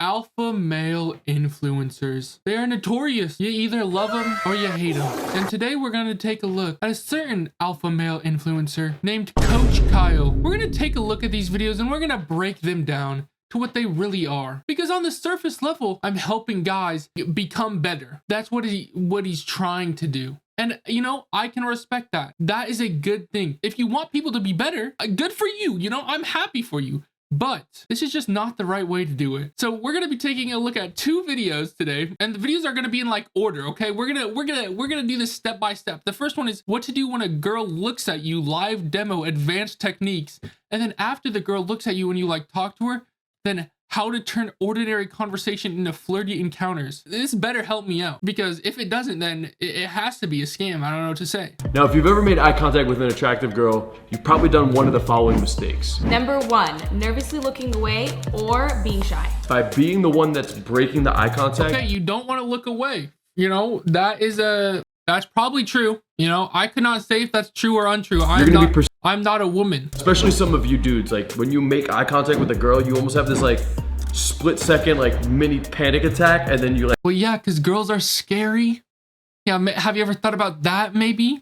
Alpha male influencers. They are notorious. You either love them or you hate them. And today we're going to take a look at a certain alpha male influencer named Coach Kyle. We're going to take a look at these videos and we're going to break them down to what they really are. Because on the surface level, I'm helping guys become better. That's what he's trying to do. And you know, I can respect that. That is a good thing. If you want people to be better, good for you. You know, I'm happy for you. But this is just not the right way to do it. So we're gonna be taking a look at two videos today, and the videos are gonna be in like order. Okay, we're gonna do this step by step. The first one is what to do when a girl looks at you, live demo, advanced techniques, and then after the girl looks at you and you like talk to her, then how to turn ordinary conversation into flirty encounters. This better help me out, because if it doesn't, then it has to be a scam. I don't know what to say. Now, if you've ever made eye contact with an attractive girl, you've probably done one of the following mistakes. Number 1, nervously looking away or being shy. By being the one that's breaking the eye contact. Okay, you don't want to look away. You know, that's probably true. You know, I could not say if that's true or untrue. I'm not a woman. Especially some of you dudes, like when you make eye contact with a girl, you almost have this like split second like mini panic attack, and then you like. Well, yeah, because girls are scary. Yeah, have you ever thought about that? Maybe.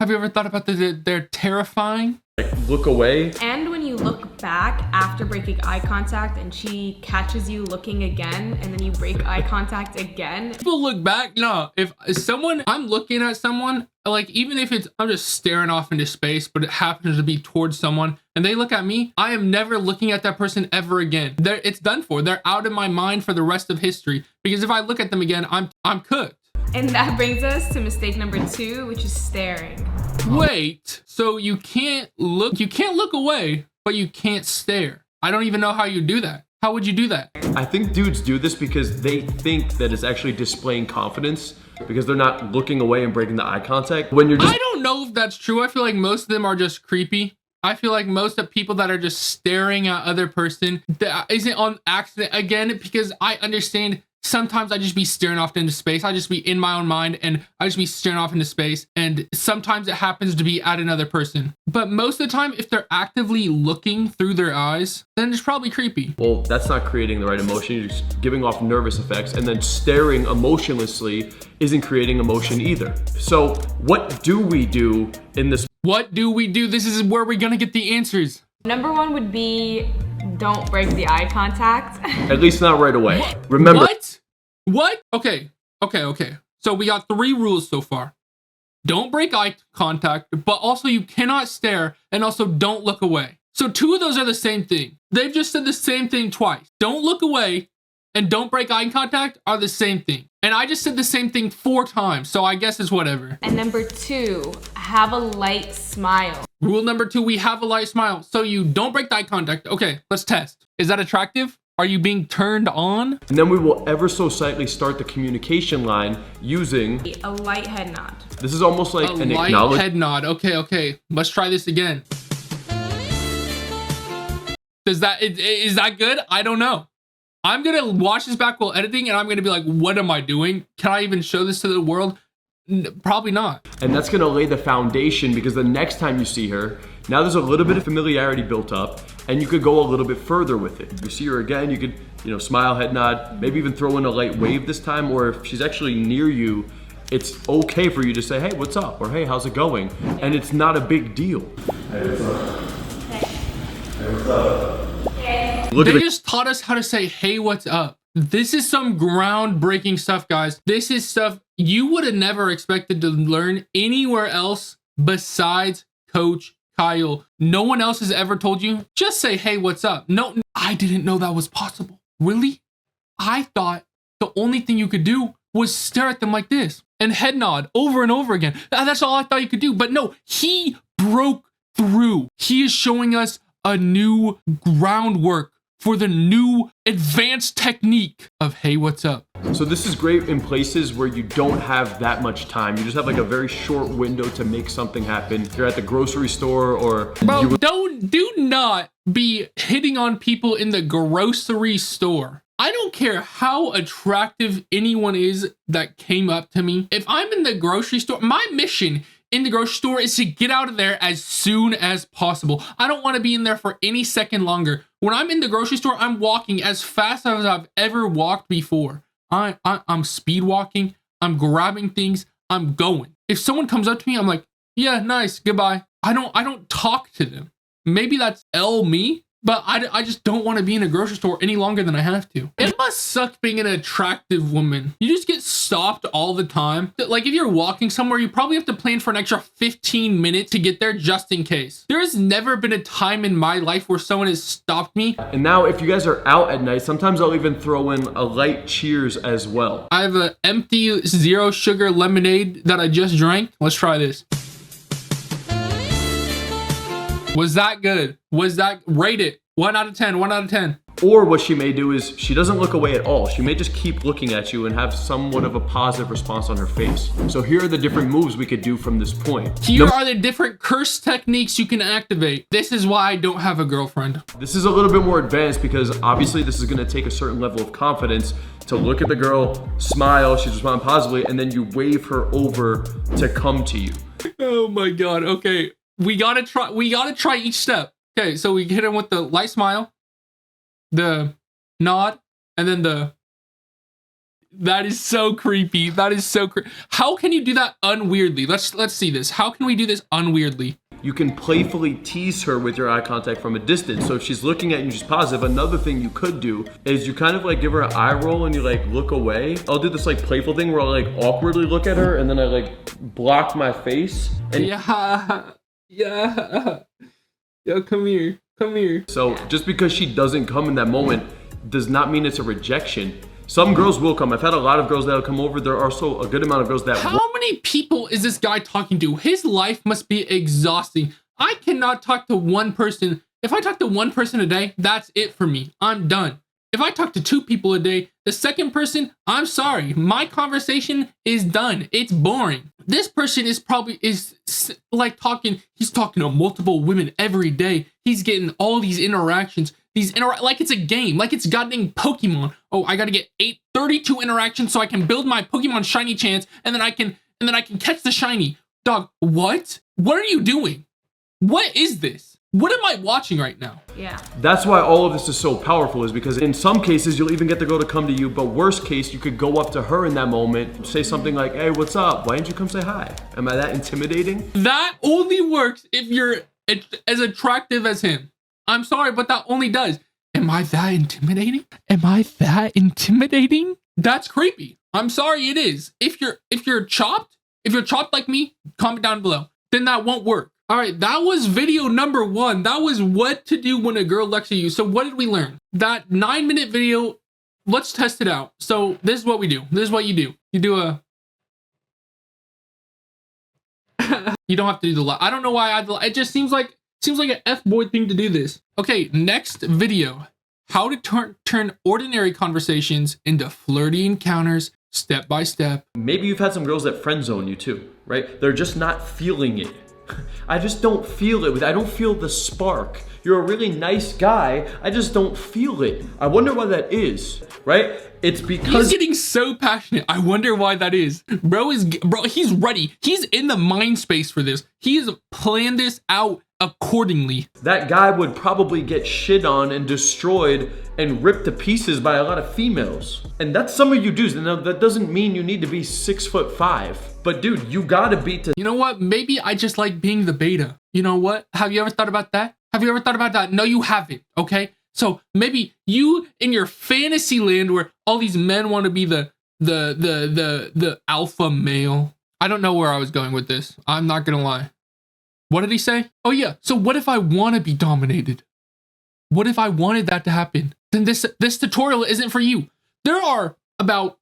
Have you ever thought about they're terrifying? Like look away. And when you look back after breaking eye contact and she catches you looking again, and then you break eye contact again. People look back. No, if I'm looking at someone, like even if I'm just staring off into space, but it happens to be towards someone and they look at me, I am never looking at that person ever again. It's done for. They're out of my mind for the rest of history, because if I look at them again, I'm cooked. And that brings us to mistake number 2, which is staring. Wait, so you can't look away, but you can't stare. I don't even know how you do that. How would you do that? I think dudes do this because they think that it's actually displaying confidence, because they're not looking away and breaking the eye contact. When you're just I don't know if that's true. I feel like most of them are just creepy. I feel like most of people that are just staring at other person, that isn't on accident again, because I understand sometimes I just be staring off into space. I just be in my own mind and I just be staring off into space. And sometimes it happens to be at another person. But most of the time, if they're actively looking through their eyes, then it's probably creepy. well, that's not creating the right emotion. You're just giving off nervous effects, and then staring emotionlessly isn't creating emotion either. So what do we do in this? What do we do? This is where we're gonna get the answers. Number 1 would be don't break the eye contact. At least not right away. Remember. What? Okay. So we got 3 rules so far. Don't break eye contact, but also you cannot stare, and also don't look away. So 2 of those are the same thing. They've just said the same thing twice. Don't look away and don't break eye contact are the same thing. And I just said the same thing 4 times, so I guess it's whatever. And number 2, have a light smile. Rule number 2, we have a light smile. So you don't break eye contact. Okay, let's test. Is that attractive? Are you being turned on? And then we will ever so slightly start the communication line using A light head nod. this is almost like an light acknowledgement. head nod. Okay. Let's try this again. Is that good? I don't know. I'm gonna watch this back while editing, and I'm gonna be like, what am I doing? Can I even show this to the world? Probably not. And that's gonna lay the foundation, because the next time you see her, now there's a little bit of familiarity built up, and you could go a little bit further with it. You see her again, you could, smile, head nod, maybe even throw in a light wave this time, or if she's actually near you, it's okay for you to say, hey, what's up? Or hey, how's it going? And it's not a big deal. Hey, what's up? Hey, what's up? They just taught us how to say, hey, what's up? This is some groundbreaking stuff, guys. This is stuff you would have never expected to learn anywhere else besides Coach Kyle. No one else has ever told you, just say, hey, what's up? No, I didn't know that was possible. Really? I thought the only thing you could do was stare at them like this and head nod over and over again. That's all I thought you could do. But no, he broke through. He is showing us a new groundwork for the new advanced technique of, hey, what's up? So this is great in places where you don't have that much time. You just have like a very short window to make something happen. You're at the grocery store, or bro, do not be hitting on people in the grocery store. I don't care how attractive anyone is that came up to me. If I'm in the grocery store, my mission in the grocery store is to get out of there as soon as possible. I don't want to be in there for any second longer. When I'm in the grocery store, I'm walking as fast as I've ever walked before. I'm speed walking. I'm grabbing things. I'm going. If someone comes up to me, I'm like, yeah, nice, goodbye. I don't talk to them. Maybe that's me, but I just don't want to be in a grocery store any longer than I have to. It must suck being an attractive woman. You just get stopped all the time. Like if you're walking somewhere, you probably have to plan for an extra 15 minutes to get there just in case. There has never been a time in my life where someone has stopped me. And now if you guys are out at night, sometimes I'll even throw in a light cheers as well. I have an empty 0 sugar lemonade that I just drank. Let's try this. Was that good? Rate it. 1 out of 10, 1 out of 10. Or what she may do is she doesn't look away at all. She may just keep looking at you and have somewhat of a positive response on her face. So here are the different moves we could do from this point. Here are the different curse techniques you can activate. This is why I don't have a girlfriend. This is a little bit more advanced because obviously this is gonna take a certain level of confidence to look at the girl, smile, she's responding positively, and then you wave her over to come to you. Oh my God, okay. We gotta try each step. Okay, so we hit him with the light smile, the nod, and then that is so creepy. That is so creepy. How can you do that unweirdly? Let's see this. How can we do this unweirdly? You can playfully tease her with your eye contact from a distance. So if she's looking at you, she's positive. Another thing you could do is you kind of like give her an eye roll and you like look away. I'll do this like playful thing where I'll like awkwardly look at her and then I like block my face. And yeah. Yo, come here. So just because she doesn't come in that moment does not mean it's a rejection. Some girls will come. I've had a lot of girls that'll come over. There are also a good amount of girls that How many people is this guy talking to? His life must be exhausting. I cannot talk to one person. If I talk to one person a day, that's it for me. I'm done. If I talk to 2 people a day, the second person, I'm sorry. My conversation is done. It's boring. This person is like he's talking to multiple women every day. He's getting all these interactions. Like it's a game, like it's goddamn Pokemon. Oh, I gotta get 32 interactions so I can build my Pokemon shiny chance, and then I can catch the shiny. Dog, what? What are you doing? What is this? What am I watching right now? Yeah. That's why all of this is so powerful, is because in some cases you'll even get the girl to come to you, but worst case you could go up to her in that moment, say something like, hey, what's up? Why didn't you come say hi? Am I that intimidating? That only works if you're as attractive as him. I'm sorry, but that only does. Am I that intimidating? That's creepy. I'm sorry, it is. If you're chopped like me, comment down below. Then that won't work. All right, that was video number 1. That was what to do when a girl looks at you. So what did we learn? That 9-minute video, let's test it out. So this is what we do. This is what you do. You do a... You don't have to do the... I don't know why it just seems like an F-boy thing to do this. Okay, next video. How to turn ordinary conversations into flirty encounters step by step. Maybe you've had some girls that friend zone you too, right? They're just not feeling it. I just don't feel it. I don't feel the spark. You're a really nice guy. I just don't feel it. I wonder why that is, right? It's because he's getting so passionate. I wonder why that is. Bro, he's ready. He's in the mind space for this. He has planned this out accordingly. That guy would probably get shit on and destroyed and ripped to pieces by a lot of females. And that's some of you dudes. Now, that doesn't mean you need to be 6'5". But dude, you gotta beat to... You know what? Maybe I just like being the beta. You know what? Have you ever thought about that? No, you haven't, okay? So maybe you in your fantasy land where all these men want to be the alpha male. I don't know where I was going with this. I'm not gonna lie. What did he say? Oh yeah, so what if I want to be dominated? What if I wanted that to happen? Then this tutorial isn't for you. There are about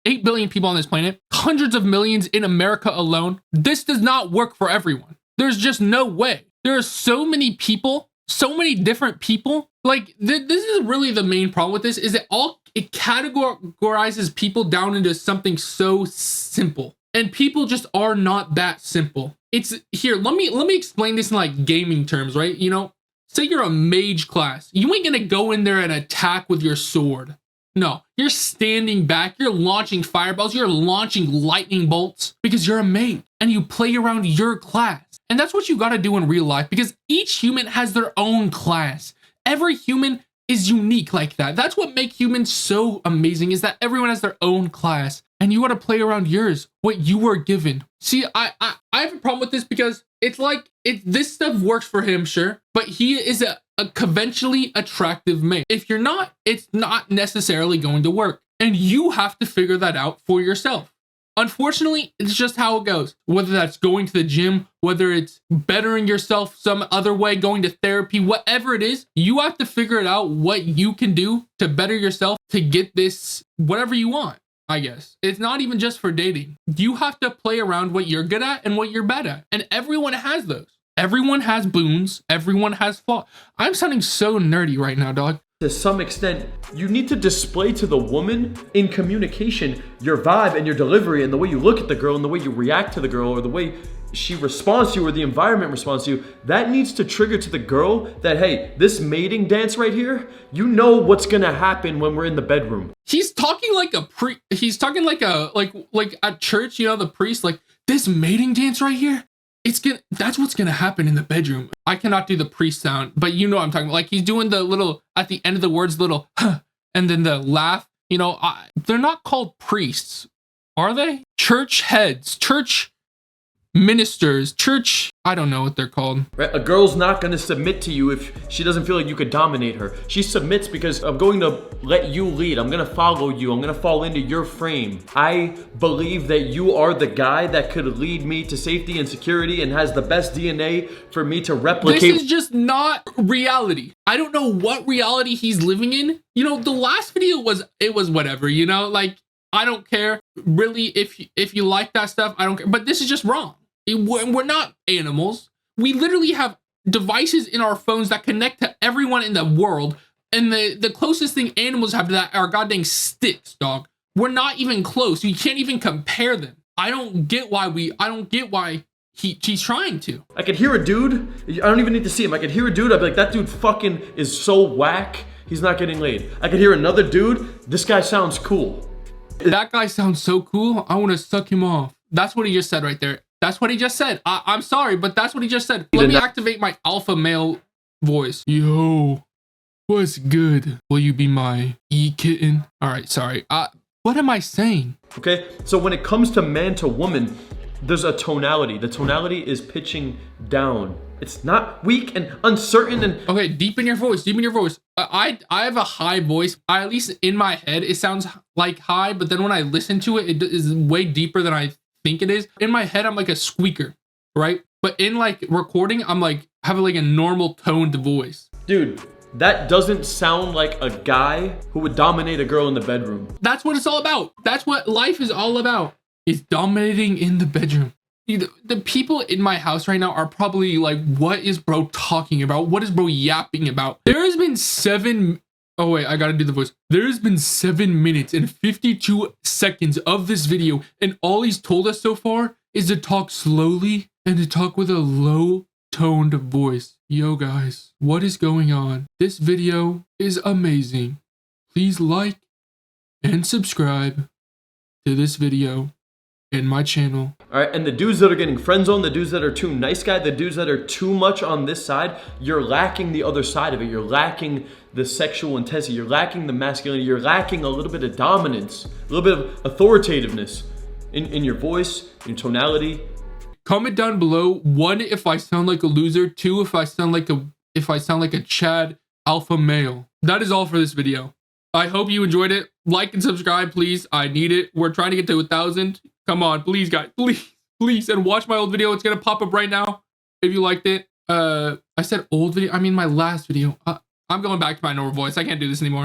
8 billion people on this planet, hundreds of millions in America alone. This does not work for everyone. There's just no way. There are so many people, so many different people. Like this is really the main problem with this, is that it categorizes people down into something so simple. And people just are not that simple. It's here, let me explain this in like gaming terms, right? You know, say you're a mage class. You ain't gonna go in there and attack with your sword. No, you're standing back, you're launching fireballs, you're launching lightning bolts because you're a mate and you play around your class. And that's what you gotta do in real life because each human has their own class. Every human is unique like that. That's what makes humans so amazing, is that everyone has their own class and you gotta play around yours, what you were given. See, I have a problem with this because it's like, this stuff works for him, sure, but he is a conventionally attractive male. If you're not, it's not necessarily going to work. And you have to figure that out for yourself. Unfortunately, it's just how it goes. Whether that's going to the gym, whether it's bettering yourself some other way, going to therapy, whatever it is, you have to figure it out what you can do to better yourself to get this, whatever you want, I guess. It's not even just for dating. You have to play around what you're good at and what you're bad at. And everyone has those. Everyone has boons. Everyone has flaws. I'm sounding so nerdy right now, dog. To some extent, you need to display to the woman in communication your vibe and your delivery and the way you look at the girl and the way you react to the girl or the way she responds to you or the environment responds to you. That needs to trigger to the girl that, hey, this mating dance right here, you know what's gonna happen when we're in the bedroom. He's talking like he's talking like at church, you know, the priest, like, this mating dance right here, that's what's gonna happen in the bedroom. I cannot do the priest sound, but you know what I'm talking about. Like, he's doing the little, at the end of the words, little, huh, and then the laugh. You know, they're not called priests, are they? Church heads, church ministers, church, I don't know what they're called. Right? A girl's not gonna submit to you if she doesn't feel like you could dominate her. She submits because I'm going to let you lead. I'm gonna follow you. I'm gonna fall into your frame. I believe that you are the guy that could lead me to safety and security and has the best DNA for me to replicate. This is just not reality. I don't know what reality he's living in. You know, the last video was whatever, you know, like, I don't care. Really, if you like that stuff, I don't care. But this is just wrong. We're not animals. We literally have devices in our phones that connect to everyone in the world. And the closest thing animals have to that are goddamn sticks, dog. We're not even close. You can't even compare them. I don't get why he's trying to. I could hear a dude. I don't even need to see him. I could hear a dude. I'd be like, that dude fucking is so whack. He's not getting laid. I could hear another dude. This guy sounds cool. That guy sounds so cool. I want to suck him off. That's what he just said right there. That's what he just said. I'm sorry, but that's what he just said. Let me activate my alpha male voice. Yo, what's good? Will you be my e-kitten? All right, sorry. What am I saying? Okay, so when it comes to man to woman, there's a tonality. The tonality is pitching down. It's not weak and uncertain and... Okay, deepen your voice, deepen your voice. I have a high voice. At least in my head, it sounds like high, but then when I listen to it, it is way deeper than I think it is. In my head, I'm like a squeaker, right? But in like recording, I'm like, having like a normal toned voice. Dude, that doesn't sound like a guy who would dominate a girl in the bedroom. That's what it's all about. That's what life is all about. Is dominating in the bedroom. The people in my house right now are probably like, what is bro talking about? What is bro yapping about? There has been oh wait, I gotta do the voice. There has been 7 minutes and 52 seconds of this video, and all he's told us so far is to talk slowly and to talk with a low toned voice. Yo guys, what is going on? This video is amazing. Please like and subscribe to this video and my channel. All right, and the dudes that are getting friend zoned, the dudes that are too nice guy, the dudes that are too much on this side, you're lacking the other side of it. You're lacking the sexual intensity. You're lacking the masculinity. You're lacking a little bit of dominance, a little bit of authoritativeness in your voice, in tonality. Comment down below, 1, if I sound like a loser, 2, if I sound like a Chad alpha male. That is all for this video. I hope you enjoyed it. Like and subscribe, please. I need it. We're trying to get to 1,000. Come on, please, guys, please, and watch my old video. It's gonna pop up right now if you liked it. I said old video. I mean my last video. I'm going back to my normal voice. I can't do this anymore.